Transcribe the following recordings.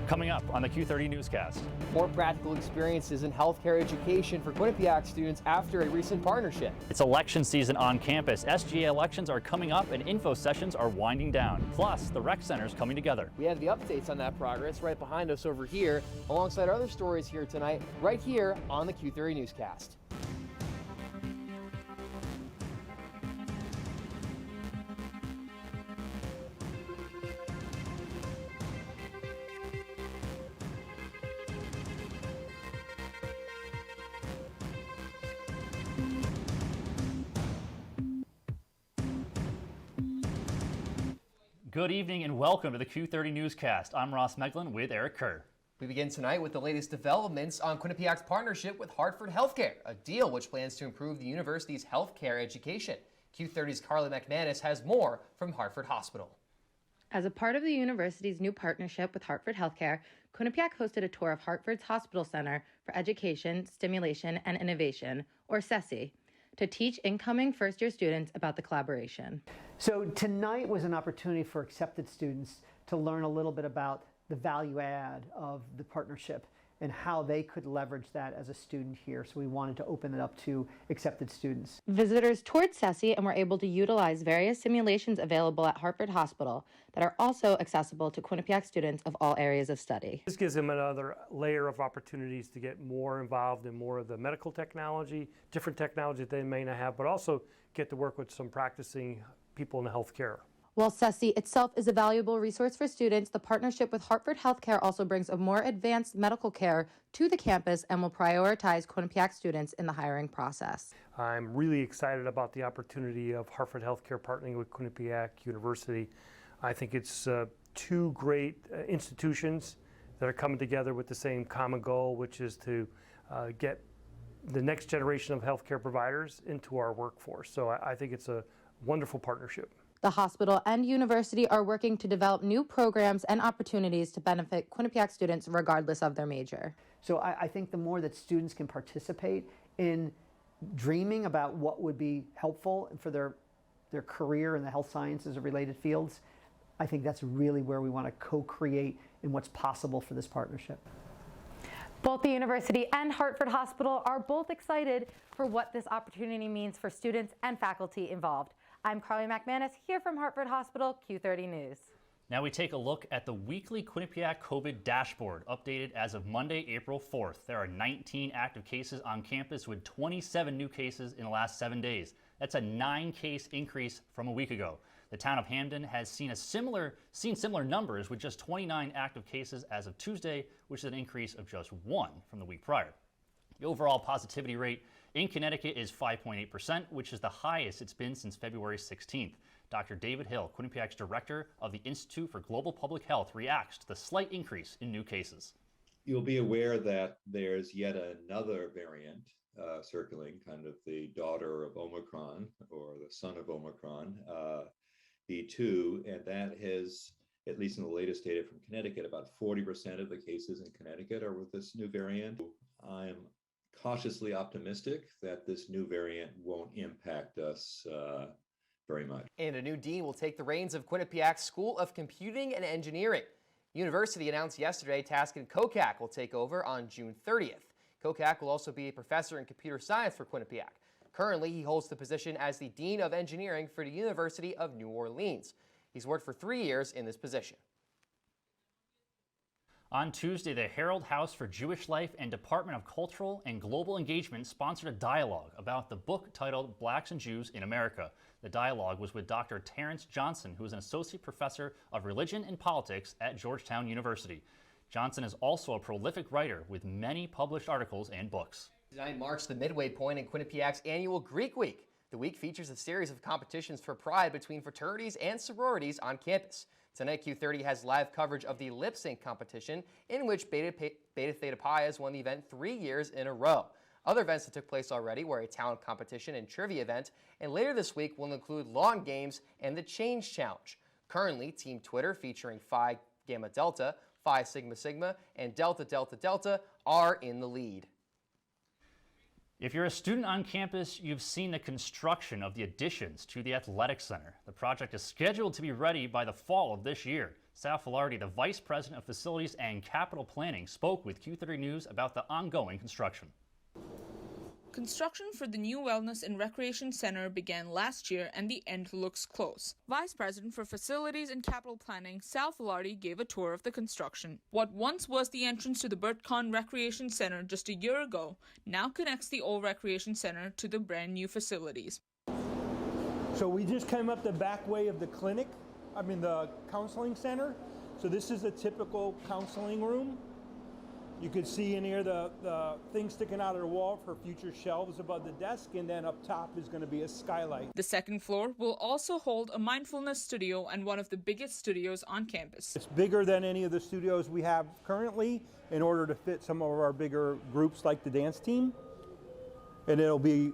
Coming up on the Q30 Newscast. More practical experiences in healthcare education for Quinnipiac students after a recent partnership. It's election season on campus. SGA elections are coming up and info sessions are winding down. Plus, the rec center's coming together. We have the updates on that progress right behind us over here, alongside other stories here tonight, right here on the Q30 Newscast. Good evening and welcome to the Q30 Newscast. I'm Ross Meglin with Eric Kerr. We begin tonight with the latest developments on Quinnipiac's partnership with Hartford Healthcare, a deal which plans to improve the university's healthcare education. Q30's Carly McManus has more from Hartford Hospital. As a part of the university's new partnership with Hartford Healthcare, Quinnipiac hosted a tour of Hartford's Hospital Center for Education, Stimulation, and Innovation, or SESI, to teach incoming first-year students about the collaboration. So tonight was an opportunity for accepted students to learn a little bit about the value add of the partnership and how they could leverage that as a student here. So we wanted to open it up to accepted students. Visitors toured SESI and were able to utilize various simulations available at Hartford Hospital that are also accessible to Quinnipiac students of all areas of study. This gives them another layer of opportunities to get more involved in more of the medical technology, different technology that they may not have, but also get to work with some practicing people in healthcare. While SESI itself is a valuable resource for students, the partnership with Hartford Healthcare also brings a more advanced medical care to the campus and will prioritize Quinnipiac students in the hiring process. I'm really excited about the opportunity of Hartford Healthcare partnering with Quinnipiac University. I think it's two great institutions that are coming together with the same common goal, which is to get the next generation of healthcare providers into our workforce. So I think it's a wonderful partnership. The hospital and university are working to develop new programs and opportunities to benefit Quinnipiac students regardless of their major. So I think the more that students can participate in dreaming about what would be helpful for their career in the health sciences or related fields, I think that's really where we want to co-create in what's possible for this partnership. Both the university and Hartford Hospital are both excited for what this opportunity means for students and faculty involved. I'm Carly McManus here from Hartford Hospital, Q30 News. Now we take a look at the weekly Quinnipiac COVID dashboard, updated as of Monday, April 4th. There are 19 active cases on campus with 27 new cases in the last 7 days. That's a 9-case increase from a week ago. The town of Hamden has seen similar numbers with just 29 active cases as of Tuesday, which is an increase of just 1 from the week prior. The overall positivity rate in Connecticut is 5.8%, which is the highest it's been since February 16th. Dr. David Hill, Quinnipiac's director of the Institute for Global Public Health, reacts to the slight increase in new cases. You'll be aware that there's yet another variant circulating, kind of the daughter of Omicron or the son of Omicron, B2, and that has, at least in the latest data from Connecticut, about 40% of the cases in Connecticut are with this new variant. I'm cautiously optimistic that this new variant won't impact us very much. And a new dean will take the reins of Quinnipiac's School of Computing and Engineering. University announced yesterday Taskin Kokak will take over on June 30th. Kokak will also be a professor in computer science for Quinnipiac. Currently, he holds the position as the Dean of Engineering for the University of New Orleans. He's worked for 3 years in this position. On Tuesday, the Herald House for Jewish Life and Department of Cultural and Global Engagement sponsored a dialogue about the book titled Blacks and Jews in America. The dialogue was with Dr. Terrence Johnson, who is an associate professor of religion and politics at Georgetown University. Johnson is also a prolific writer with many published articles and books. Tonight marks the midway point in Quinnipiac's annual Greek Week. The week features a series of competitions for pride between fraternities and sororities on campus. Tonight, Q30 has live coverage of the lip sync competition, in which Beta Theta Pi has won the event 3 years in a row. Other events that took place already were a talent competition and trivia event, and later this week will include lawn games and the Change Challenge. Currently, Team Twitter, featuring Phi Gamma Delta, Phi Sigma Sigma, and Delta Delta Delta, are in the lead. If you're a student on campus, you've seen the construction of the additions to the Athletic Center. The project is scheduled to be ready by the fall of this year. Sal Filardi, the Vice President of Facilities and Capital Planning, spoke with Q30 News about the ongoing construction. Construction for the new Wellness and Recreation Center began last year and the end looks close. Vice President for Facilities and Capital Planning, Sal Filardi, gave a tour of the construction. What once was the entrance to the Burtcon Recreation Center just a year ago now connects the old Recreation Center to the brand new facilities. So we just came up the back way of the the counseling center. So this is a typical counseling room. You could see in here the thing sticking out of the wall for future shelves above the desk, and then up top is going to be a skylight. The second floor will also hold a mindfulness studio and one of the biggest studios on campus. It's bigger than any of the studios we have currently in order to fit some of our bigger groups like the dance team. And it'll be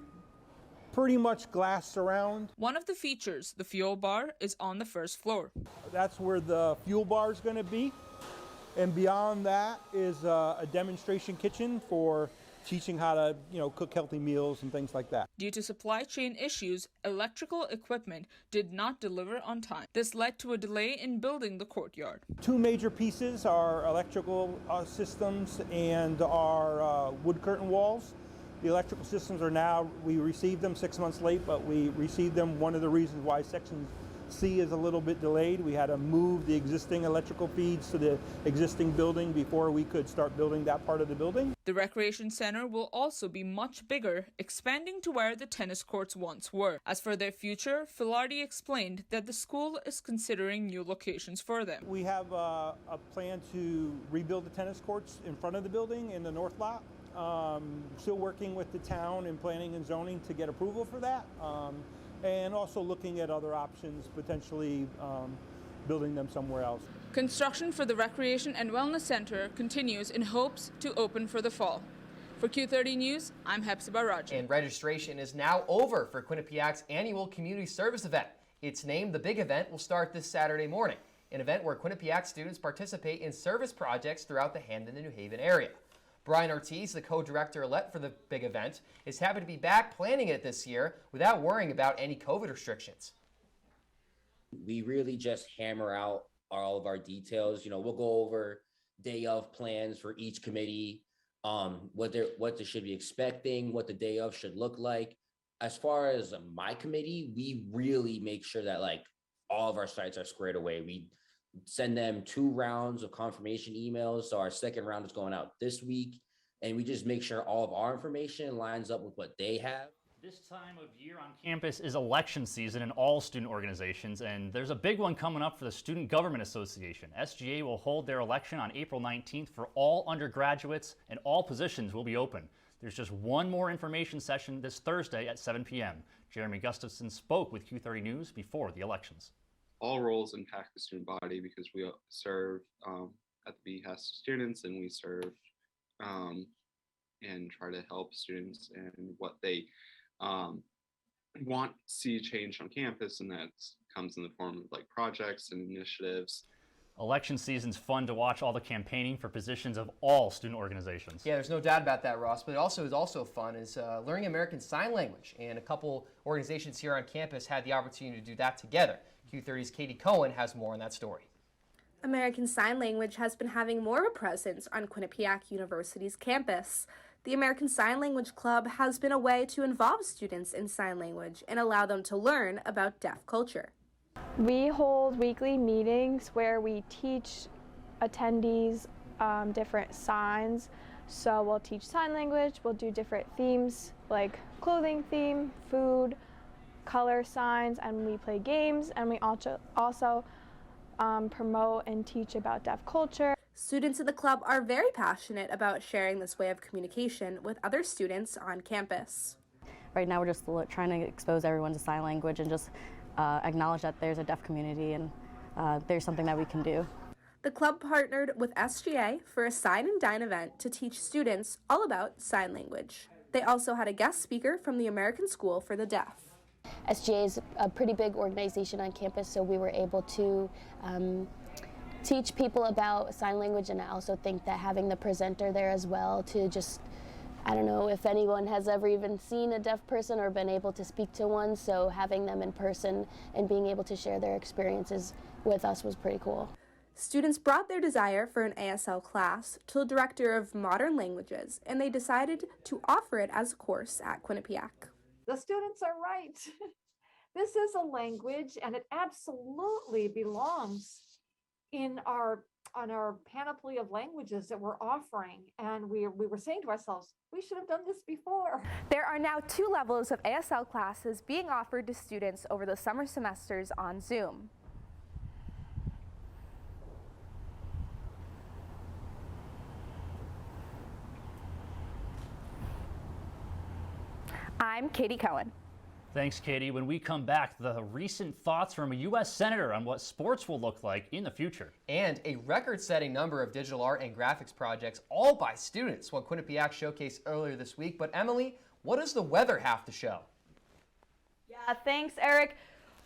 pretty much glass surround. One of the features, the fuel bar, is on the first floor. That's where the fuel bar is going to be. And beyond that is a demonstration kitchen for teaching how to, cook healthy meals and things like that. Due to supply chain issues, electrical equipment did not deliver on time. This led to a delay in building the courtyard. Two major pieces are electrical systems and our wood curtain walls. The electrical systems we received them 6 months late, but we received them. One of the reasons why Section C is a little bit delayed. We had to move the existing electrical feeds to the existing building before we could start building that part of the building. The recreation center will also be much bigger, expanding to where the tennis courts once were. As for their future, Filardi explained that the school is considering new locations for them. We have a plan to rebuild the tennis courts in front of the building in the north lot. Still working with the town in planning and zoning to get approval for that. And also looking at other options, potentially building them somewhere else. Construction for the Recreation and Wellness Center continues in hopes to open for the fall. For Q30 News, I'm Hepzibah Raja. And registration is now over for Quinnipiac's annual community service event. Its name, The Big Event, will start this Saturday morning, an event where Quinnipiac students participate in service projects throughout the Hamden and New Haven area. Brian Ortiz, the co-director-elect for the big event, is happy to be back planning it this year without worrying about any COVID restrictions. We really just hammer out all of our details. We'll go over day of plans for each committee, what they should be expecting, what the day of should look like. As far as my committee, we really make sure that all of our sites are squared away. We send them 2 rounds of confirmation emails. So our second round is going out this week, and we just make sure all of our information lines up with what they have. This time of year on campus is election season in all student organizations, and there's a big one coming up for the Student Government Association. SGA will hold their election on April 19th for all undergraduates, and all positions will be open. There's just one more information session this Thursday at 7 p.m. Jeremy Gustafson spoke with Q30 News before the elections. All roles impact the student body because we serve at the behest of students, and we serve and try to help students and what they want to see changed on campus, and that comes in the form of projects and initiatives. Election season's fun to watch all the campaigning for positions of all student organizations. Yeah, there's no doubt about that, Ross, but it is also fun is learning American Sign Language, and a couple organizations here on campus had the opportunity to do that together. Q30's Katie Cohen has more on that story. American Sign Language has been having more of a presence on Quinnipiac University's campus. The American Sign Language Club has been a way to involve students in sign language and allow them to learn about deaf culture. We hold weekly meetings where we teach attendees different signs. So we'll teach sign language, we'll do different themes like clothing theme, food, color signs, and we play games, and we also promote and teach about deaf culture. Students in the club are very passionate about sharing this way of communication with other students on campus. Right now we're just trying to expose everyone to sign language and just acknowledge that there's a deaf community and there's something that we can do. The club partnered with SGA for a Sign and Dine event to teach students all about sign language. They also had a guest speaker from the American School for the Deaf. SGA is a pretty big organization on campus, so we were able to teach people about sign language, and I also think that having the presenter there as well to just, I don't know if anyone has ever even seen a deaf person or been able to speak to one, so having them in person and being able to share their experiences with us was pretty cool. Students brought their desire for an ASL class to the director of modern languages, and they decided to offer it as a course at Quinnipiac. The students are right. This is a language, and it absolutely belongs on our panoply of languages that we're offering. And we were saying to ourselves, we should have done this before. There are now 2 levels of ASL classes being offered to students over the summer semesters on Zoom. I'm Katie Cohen. Thanks, Katie. When we come back, the recent thoughts from a U.S. Senator on what sports will look like in the future. And a record-setting number of digital art and graphics projects, all by students, what Quinnipiac showcased earlier this week. But Emily, what does the weather have to show? Yeah, thanks, Eric.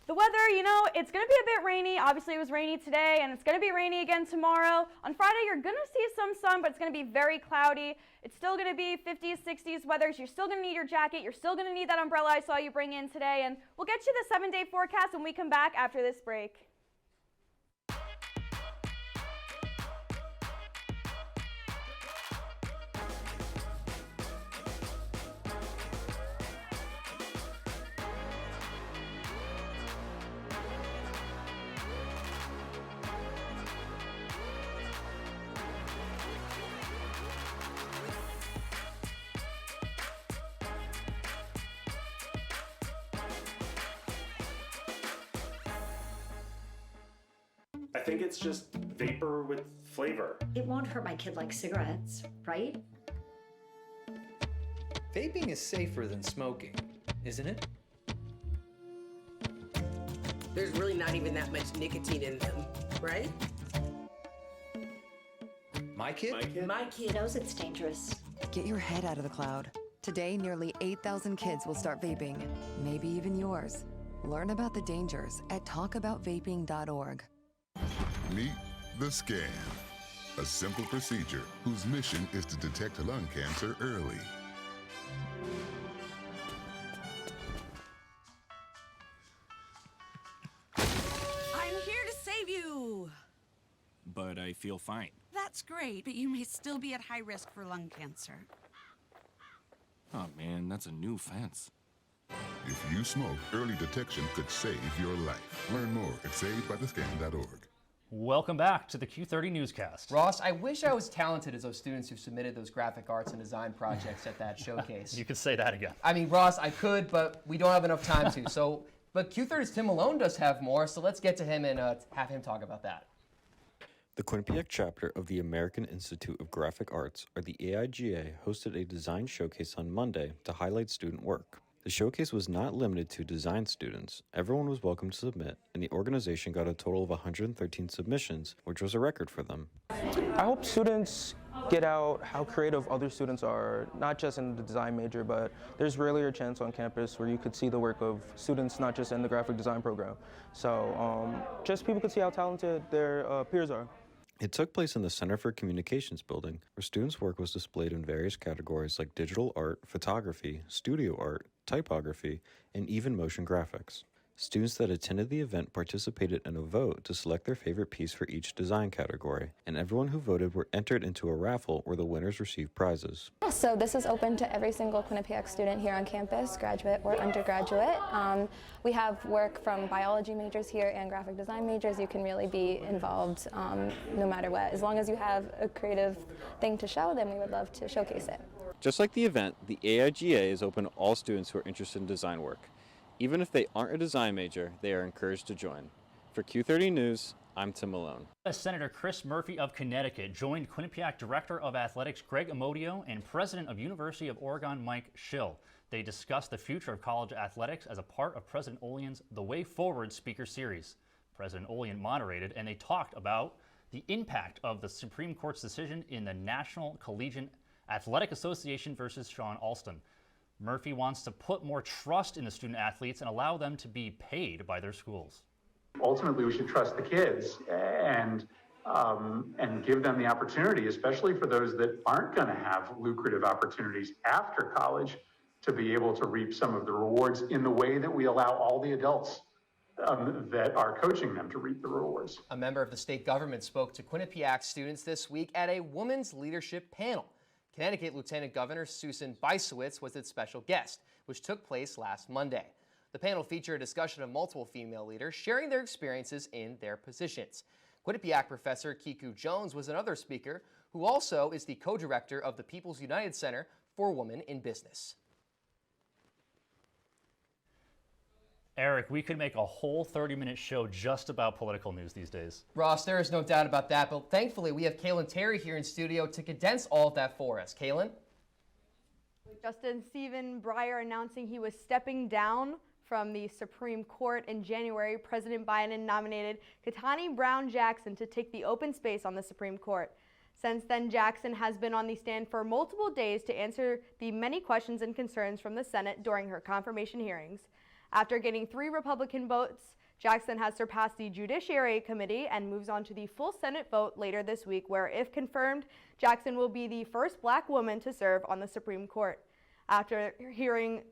The weather, you know, it's going to be a bit rainy. Obviously, it was rainy today, and it's going to be rainy again tomorrow. On Friday, you're going to see some sun, but it's going to be very cloudy. It's still going to be 50s, 60s weather. So you're still going to need your jacket. You're still going to need that umbrella I saw you bring in today. And we'll get you the 7-day forecast when we come back after this break. I think it's just vapor with flavor. It won't hurt my kid like cigarettes, right? Vaping is safer than smoking, isn't it? There's really not even that much nicotine in them, right? My kid? My kid knows it's dangerous. Get your head out of the cloud. Today, nearly 8,000 kids will start vaping, maybe even yours. Learn about the dangers at talkaboutvaping.org. Meet the scan, a simple procedure whose mission is to detect lung cancer early. I'm here to save you. But I feel fine. That's great, but you may still be at high risk for lung cancer. Oh man, that's a new fence. If you smoke, early detection could save your life. Learn more at savedbythescan.org. Welcome back to the Q30 Newscast. Ross, I wish I was talented as those students who submitted those graphic arts and design projects at that showcase. You could say that again. I mean, Ross, I could, but we don't have enough time to. But Q30's Tim Malone does have more, so let's get to him and have him talk about that. The Quinnipiac chapter of the American Institute of Graphic Arts, or the AIGA, hosted a design showcase on Monday to highlight student work. The showcase was not limited to design students. Everyone was welcome to submit, and the organization got a total of 113 submissions, which was a record for them. I hope students get out how creative other students are, not just in the design major, but there's rarely a chance on campus where you could see the work of students not just in the graphic design program. So just people could see how talented their peers are. It took place in the Center for Communications building, where students' work was displayed in various categories like digital art, photography, studio art, typography, and even motion graphics. Students that attended the event participated in a vote to select their favorite piece for each design category, and everyone who voted were entered into a raffle where the winners received prizes. So this is open to every single Quinnipiac student here on campus, graduate or undergraduate. We have work from biology majors here and graphic design majors. You can really be involved no matter what. As long as you have a creative thing to show, then we would love to showcase it. Just like the event, the AIGA is open to all students who are interested in design work. Even if they aren't a design major, they are encouraged to join. For Q30 News, I'm Tim Malone. Senator Chris Murphy of Connecticut joined Quinnipiac Director of Athletics Greg Amodio and President of University of Oregon Mike Schill. They discussed the future of college athletics as a part of President Olian's The Way Forward speaker series. President Olian moderated, and they talked about the impact of the Supreme Court's decision in the National Collegiate Athletic Association versus Sean Alston. Murphy wants to put more trust in the student athletes and allow them to be paid by their schools. Ultimately, we should trust the kids and give them the opportunity, especially for those that aren't going to have lucrative opportunities after college, to be able to reap some of the rewards in the way that we allow all the adults that are coaching them to reap the rewards. A member of the state government spoke to Quinnipiac students this week at a women's leadership panel. Connecticut Lieutenant Governor Susan Bysowitz was its special guest, which took place last Monday. The panel featured a discussion of multiple female leaders sharing their experiences in their positions. Quinnipiac professor Kiku Jones was another speaker, who also is the co-director of the People's United Center for Women in Business. Eric, we could make a whole 30-minute show just about political news these days. Ross, there is no doubt about that, but thankfully we have Kaylin Terry here in studio to condense all of that for us. Kaylin? Justice Stephen Breyer announcing he was stepping down from the Supreme Court in January. President Biden nominated Ketanji Brown Jackson to take the open space on the Supreme Court. Since then, Jackson has been on the stand for multiple days to answer the many questions and concerns from the Senate during her confirmation hearings. After getting 3 Republican votes, Jackson has surpassed the Judiciary Committee and moves on to the full Senate vote later this week, where, if confirmed, Jackson will be the first black woman to serve on the Supreme Court. After the hearings,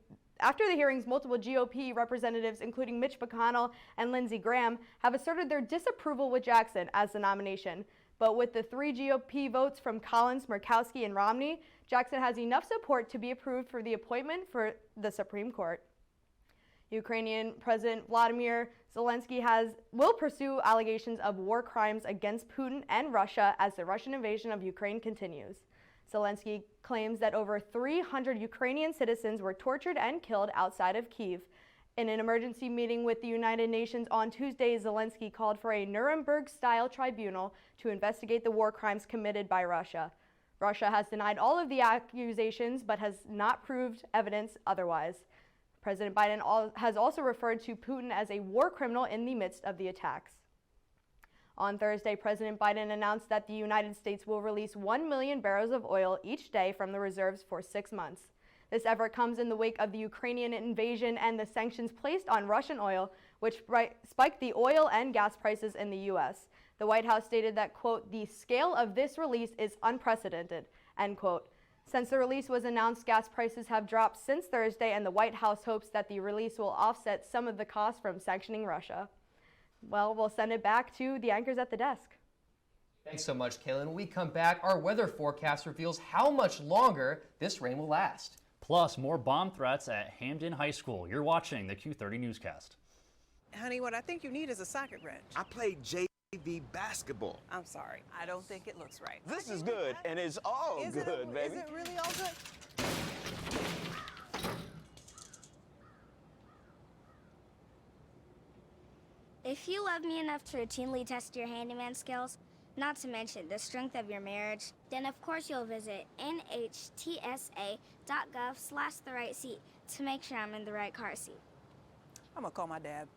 multiple GOP representatives, including Mitch McConnell and Lindsey Graham, have asserted their disapproval with Jackson as the nomination. But with the 3 GOP votes from Collins, Murkowski, and Romney, Jackson has enough support to be approved for the appointment for the Supreme Court. Ukrainian President Vladimir Zelensky will pursue allegations of war crimes against Putin and Russia as the Russian invasion of Ukraine continues. Zelensky claims that over 300 Ukrainian citizens were tortured and killed outside of Kyiv. In an emergency meeting with the United Nations on Tuesday, Zelensky called for a Nuremberg-style tribunal to investigate the war crimes committed by Russia. Russia has denied all of the accusations but has not proved evidence otherwise. President Biden has also referred to Putin as a war criminal in the midst of the attacks. On Thursday, President Biden announced that the United States will release 1 million barrels of oil each day from the reserves for 6 months. This effort comes in the wake of the Ukrainian invasion and the sanctions placed on Russian oil, which spiked the oil and gas prices in the U.S. The White House stated that, quote, "the scale of this release is unprecedented," end quote. Since the release was announced, gas prices have dropped since Thursday, and the White House hopes that the release will offset some of the costs from sanctioning Russia. Well, we'll send it back to the anchors at the desk. Thanks so much, Kaylin. When we come back, our weather forecast reveals how much longer this rain will last. Plus, more bomb threats at Hamden High School. You're watching the Q30 Newscast. Honey, what I think you need is a socket wrench. I played JV basketball. I'm sorry. I don't think it looks right. This is good, and it's all good, baby. Is it really all good? If you love me enough to routinely test your handyman skills, not to mention the strength of your marriage, then of course you'll visit nhtsa.gov/therightseat to make sure I'm in the right car seat. I'm gonna call my dad.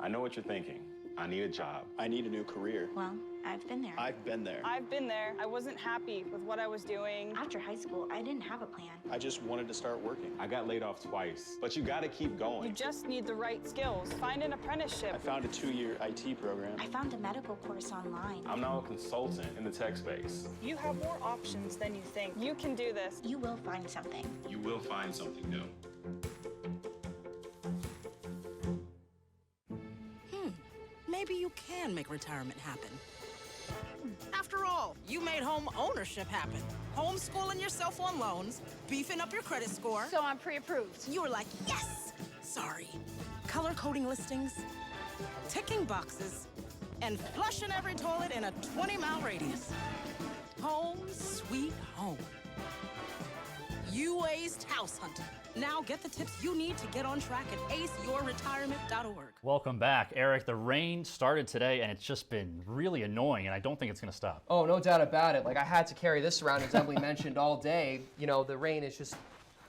I know what you're thinking. I need a job. I need a new career. Well, I've been there. I've been there. I've been there. I wasn't happy with what I was doing. After high school, I didn't have a plan. I just wanted to start working. I got laid off twice, but you gotta keep going. You just need the right skills. Find an apprenticeship. I found a 2-year IT program. I found a medical course online. I'm now a consultant in the tech space. You have more options than you think. You can do this. You will find something. You will find something new. Maybe you can make retirement happen. After all, you made home ownership happen. Homeschooling yourself on loans, beefing up your credit score. So I'm pre-approved. You were like, yes! Sorry. Color coding listings, ticking boxes, and flushing every toilet in a 20-mile radius. Home sweet home. You aced house hunting. Now get the tips you need to get on track at aceyourretirement.org. Welcome back. Eric, the rain started today, and it's just been really annoying, and I don't think it's going to stop. Oh, no doubt about it. Like, I had to carry this around, as Emily mentioned, all day. You know, the rain is just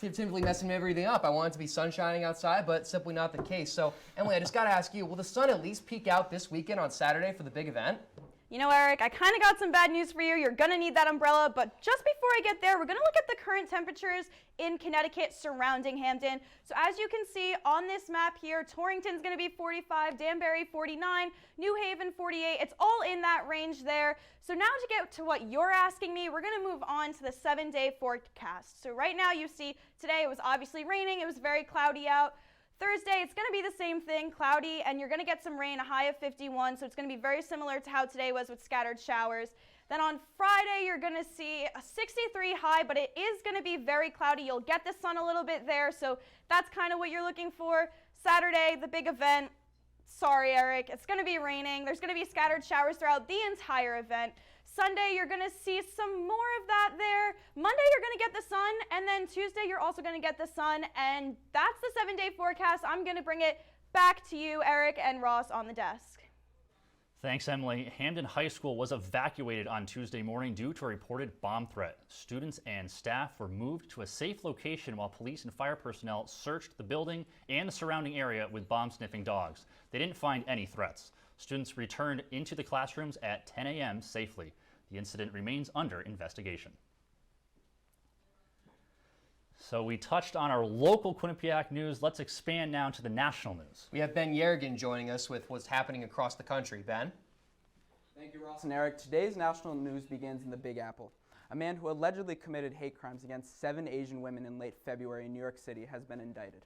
simply messing everything up. I want it to be sun shining outside, but simply not the case. So, Emily, I just got to ask you, will the sun at least peek out this weekend on Saturday for the big event? You know, Eric, I kind of got some bad news for you. You're going to need that umbrella, but just before I get there, we're going to look at the current temperatures in Connecticut surrounding Hamden. So as you can see on this map here, Torrington's going to be 45, Danbury 49, New Haven 48. It's all in that range there. So now to get to what you're asking me, we're going to move on to the 7-day forecast. So right now you see today it was obviously raining. It was very cloudy out. Thursday, it's going to be the same thing, cloudy, and you're going to get some rain, a high of 51, so it's going to be very similar to how today was with scattered showers. Then on Friday, you're going to see a 63 high, but it is going to be very cloudy. You'll get the sun a little bit there, so that's kind of what you're looking for. Saturday, the big event. Sorry, Eric, it's going to be raining. There's going to be scattered showers throughout the entire event. Sunday, you're going to see some more of that there. Monday, you're going to get the sun, and then Tuesday, you're also going to get the sun, and that's the 7-day forecast. I'm going to bring it back to you, Eric and Ross, on the desk. Thanks, Emily. Hamden High School was evacuated on Tuesday morning due to a reported bomb threat. Students and staff were moved to a safe location while police and fire personnel searched the building and the surrounding area with bomb-sniffing dogs. They didn't find any threats. Students returned into the classrooms at 10 a.m. safely. The incident remains under investigation. So we touched on our local Quinnipiac news. Let's expand now to the national news. We have Ben Yergin joining us with what's happening across the country. Ben? Thank you, Ross and Eric. Today's national news begins in the Big Apple. A man who allegedly committed hate crimes against 7 Asian women in late February in New York City has been indicted.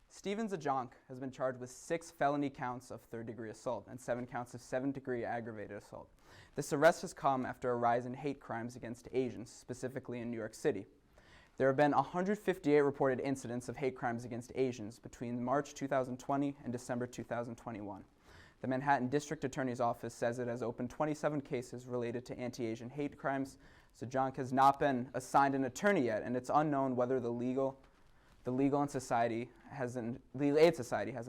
Steven Zajonk has been charged with 6 felony counts of third-degree assault and 7 counts of second-degree aggravated assault. This arrest has come after a rise in hate crimes against Asians, specifically in New York City. There have been 158 reported incidents of hate crimes against Asians between March 2020 and December 2021. The Manhattan District Attorney's Office says it has opened 27 cases related to anti-Asian hate crimes. Zajonk has not been assigned an attorney yet, and it's unknown whether the Legal Aid Society has an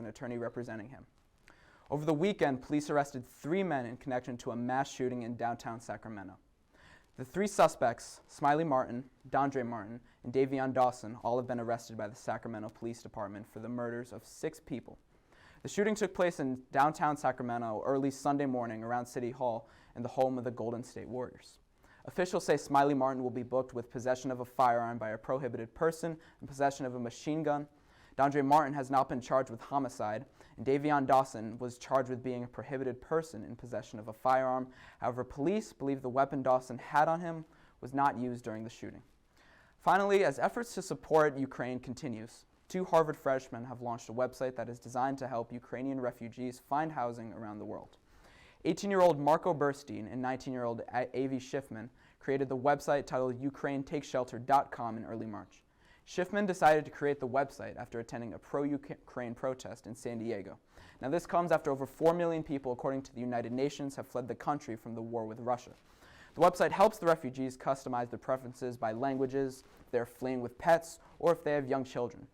attorney representing him. Over the weekend, police arrested 3 men in connection to a mass shooting in downtown Sacramento. The 3 suspects, Smiley Martin, Dondre Martin, and Davion Dawson, all have been arrested by the Sacramento Police Department for the murders of 6 people. The shooting took place in downtown Sacramento early Sunday morning around City Hall and the home of the Golden State Warriors. Officials say Smiley Martin will be booked with possession of a firearm by a prohibited person and possession of a machine gun. Dondre Martin has not been charged with homicide, and Davion Dawson was charged with being a prohibited person in possession of a firearm. However, police believe the weapon Dawson had on him was not used during the shooting. Finally, as efforts to support Ukraine continues, 2 Harvard freshmen have launched a website that is designed to help Ukrainian refugees find housing around the world. 18-year-old Marco Burstein and 19-year-old Avi Schiffman created the website titled UkraineTakesShelter.com in early March. Schiffman decided to create the website after attending a pro-Ukraine protest in San Diego. Now, this comes after over 4 million people, according to the United Nations, have fled the country from the war with Russia. The website helps the refugees customize their preferences by languages, if they're fleeing with pets, or if they have young children.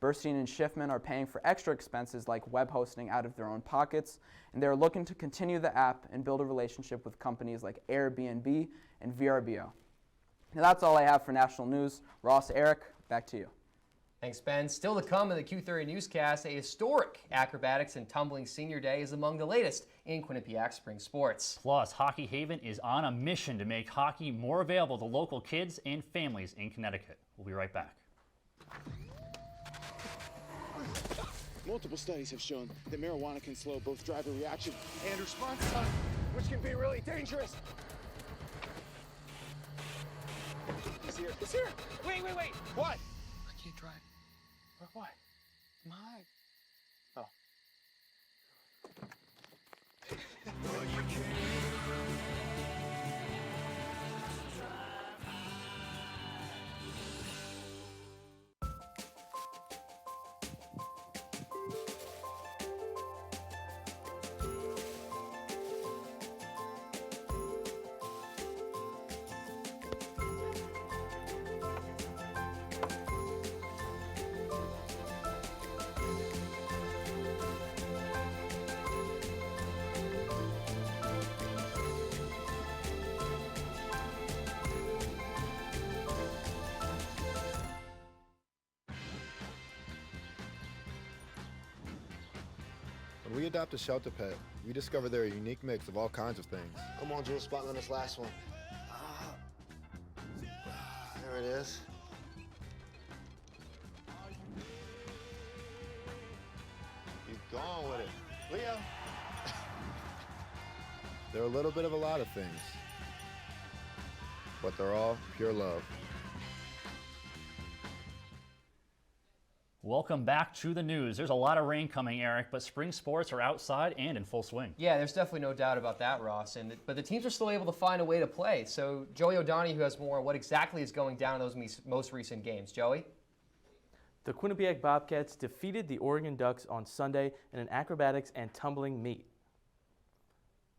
Burstein and Schiffman are paying for extra expenses like web hosting out of their own pockets, and they're looking to continue the app and build a relationship with companies like Airbnb and VRBO. Now, that's all I have for national news. Ross, Eric, back to you. Thanks, Ben. Still to come in the Q30 Newscast, a historic acrobatics and tumbling senior day is among the latest in Quinnipiac spring sports. Plus, Hockey Haven is on a mission to make hockey more available to local kids and families in Connecticut. We'll be right back. Multiple studies have shown that marijuana can slow both driver reaction and response time, which can be really dangerous. He's here. He's here. Wait. What? I can't drive. What? My. Oh. When we adopt a shelter pet, we discover they're a unique mix of all kinds of things. Come on, Jules, spotlight on this last one. There it is. Keep going with it. Leo! They're a little bit of a lot of things, but they're all pure love. Welcome back to the news. There's a lot of rain coming, Eric, but spring sports are outside and in full swing. Yeah, there's definitely no doubt about that, Ross. But the teams are still able to find a way to play. So Joey O'Donoghue has more on what exactly is going down in those most recent games. Joey? The Quinnipiac Bobcats defeated the Oregon Ducks on Sunday in an acrobatics and tumbling meet.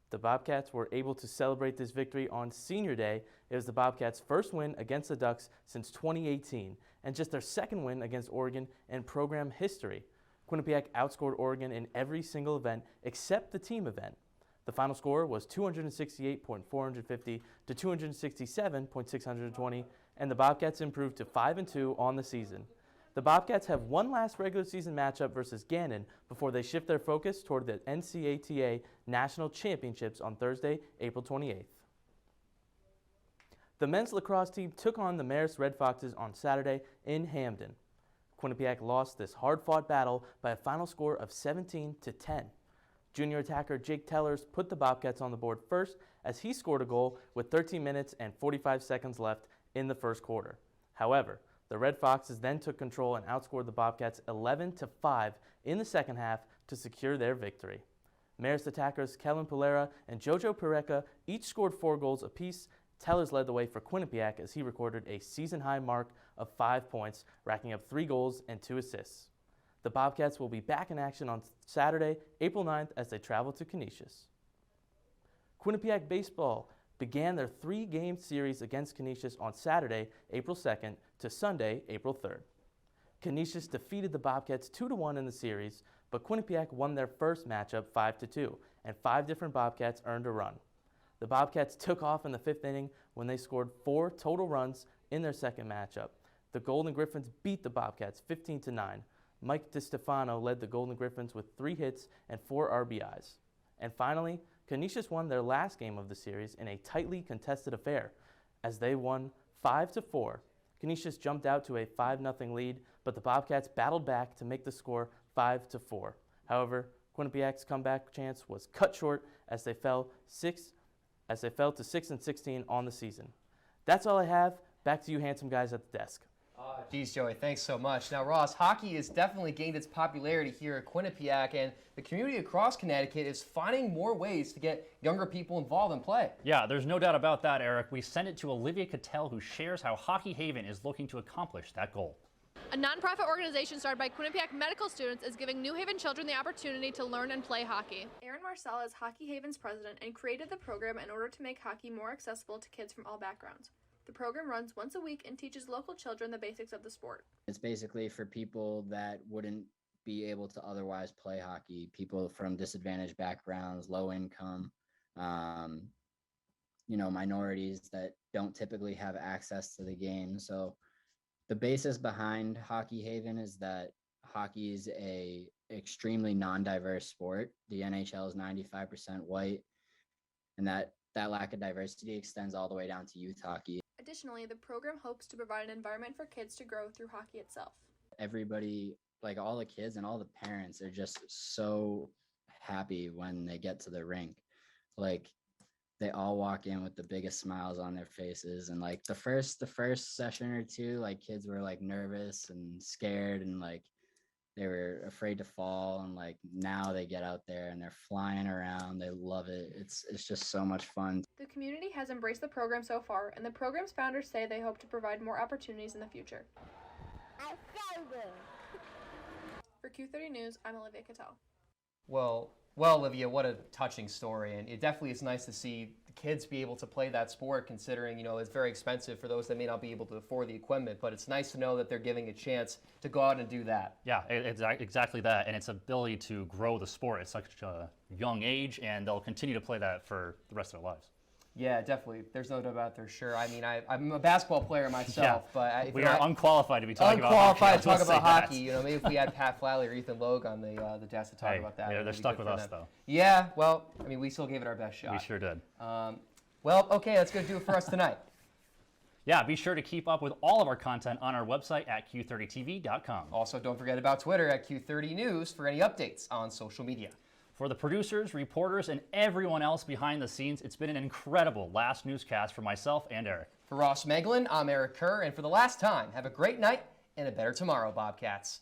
The Bobcats were able to celebrate this victory on Senior Day. It was the Bobcats' first win against the Ducks since 2018, and just their second win against Oregon in program history. Quinnipiac outscored Oregon in every single event except the team event. The final score was 268.450 to 267.620, and the Bobcats improved to 5-2 on the season. The Bobcats have one last regular season matchup versus Gannon before they shift their focus toward the NCATA National Championships on Thursday, April 28th. The men's lacrosse team took on the Marist Red Foxes on Saturday in Hamden. Quinnipiac lost this hard-fought battle by a final score of 17-10. Junior attacker Jake Tellers put the Bobcats on the board first as he scored a goal with 13 minutes and 45 seconds left in the first quarter. However, the Red Foxes then took control and outscored the Bobcats 11-5 in the second half to secure their victory. Marist attackers Kellen Polera and Jojo Pereka each scored 4 goals apiece. Tellers led the way for Quinnipiac as he recorded a season-high mark of 5 points, racking up 3 goals and 2 assists. The Bobcats will be back in action on Saturday, April 9th as they travel to Canisius. Quinnipiac baseball began their 3-game series against Canisius on Saturday, April 2nd to Sunday, April 3rd. Canisius defeated the Bobcats 2-1 in the series, but Quinnipiac won their first matchup 5-2, and 5 different Bobcats earned a run. The Bobcats took off in the 5th inning when they scored 4 total runs in their second matchup. The Golden Griffins beat the Bobcats 15-9. Mike DiStefano led the Golden Griffins with 3 hits and 4 RBIs. And finally, Canisius won their last game of the series in a tightly contested affair as they won 5-4. Canisius jumped out to a 5-0 lead, but the Bobcats battled back to make the score 5-4. However, Quinnipiac's comeback chance was cut short as they fell to 6-16 on the season. That's all I have. Back to you handsome guys at the desk. Geez, Joey, thanks so much. Now, Ross, hockey has definitely gained its popularity here at Quinnipiac, and the community across Connecticut is finding more ways to get younger people involved in play. Yeah, there's no doubt about that, Eric. We send it to Olivia Cattell, who shares how Hockey Haven is looking to accomplish that goal. A nonprofit organization started by Quinnipiac medical students is giving New Haven children the opportunity to learn and play hockey. Aaron Marcel is Hockey Haven's president and created the program in order to make hockey more accessible to kids from all backgrounds. The program runs once a week and teaches local children the basics of the sport. It's basically for people that wouldn't be able to otherwise play hockey, people from disadvantaged backgrounds, low income, minorities that don't typically have access to the game. So the basis behind Hockey Haven is that hockey is a extremely non-diverse sport. The NHL is 95% white, and that lack of diversity extends all the way down to youth hockey. Additionally, the program hopes to provide an environment for kids to grow through hockey itself. Everybody, like all the kids and all the parents, are just so happy when they get to the rink. Like, they all walk in with the biggest smiles on their faces, and like the first session or two, like kids were like nervous and scared and like they were afraid to fall, and like now they get out there and they're flying around. They love it. It's just so much fun. The community has embraced the program so far, and the program's founders say they hope to provide more opportunities in the future. For Q30 News, I'm Olivia Cattell. Well, Olivia, what a touching story, and it definitely is nice to see the kids be able to play that sport, considering, it's very expensive for those that may not be able to afford the equipment, but it's nice to know that they're giving a chance to go out and do that. Yeah, it's exactly that, and its ability to grow the sport at such a young age, and they'll continue to play that for the rest of their lives. Yeah, definitely. There's no doubt about that, sure. I mean, I'm a basketball player myself, but we are unqualified to be talking about hockey. Unqualified to talk about hockey. Maybe if we had Pat Flalley or Ethan Logue on the desk to talk about that. Yeah, they're stuck with us, though. Yeah, well, I mean, we still gave it our best shot. We sure did. Okay, that's going to do it for us tonight. Yeah, be sure to keep up with all of our content on our website at Q30TV.com. Also, don't forget about Twitter at Q30 News for any updates on social media. For the producers, reporters, and everyone else behind the scenes, it's been an incredible last newscast for myself and Eric. For Ross Meglin, I'm Eric Kerr, and for the last time, have a great night and a better tomorrow, Bobcats.